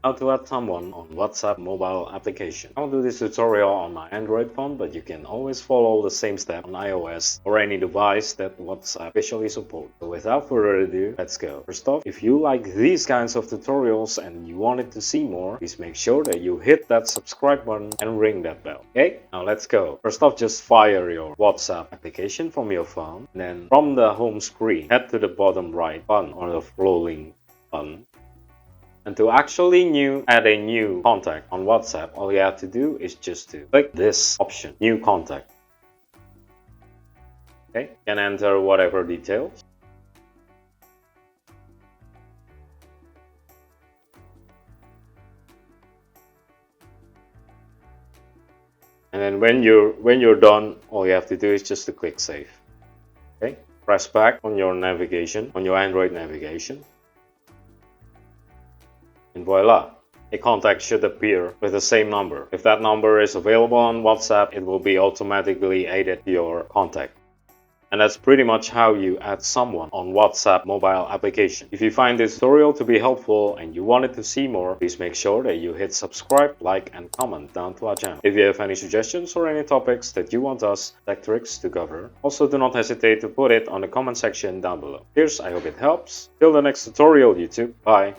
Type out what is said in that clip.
How to add someone on WhatsApp mobile application. I'll do this tutorial on my Android phone, but you can always follow the same step on iOS or any device that WhatsApp officially supports. So without further ado, let's go. First off, if you like these kinds of tutorials and you wanted to see more, please make sure that you hit that subscribe button and ring that bell. Okay, now let's go. First off, just fire your WhatsApp application from your phone. Then from the home screen, head to the bottom right button or the rolling button. And to actually add a new contact on WhatsApp, all you have to do is just to click this option, New Contact. Okay, you can enter whatever details. And then when you're done, all you have to do is just to click Save. Okay, press back on your navigation, on your Android navigation. And voila, a contact should appear with the same number. If that number is available on WhatsApp, it will be automatically added to your contact. And that's pretty much how you add someone on WhatsApp mobile application. If you find this tutorial to be helpful and you wanted to see more, please make sure that you hit subscribe, like and comment down to our channel. If you have any suggestions or any topics that you want us, Tech Tricks, to cover, also do not hesitate to put it on the comment section down below. Cheers, I hope it helps. Till the next tutorial, YouTube. Bye.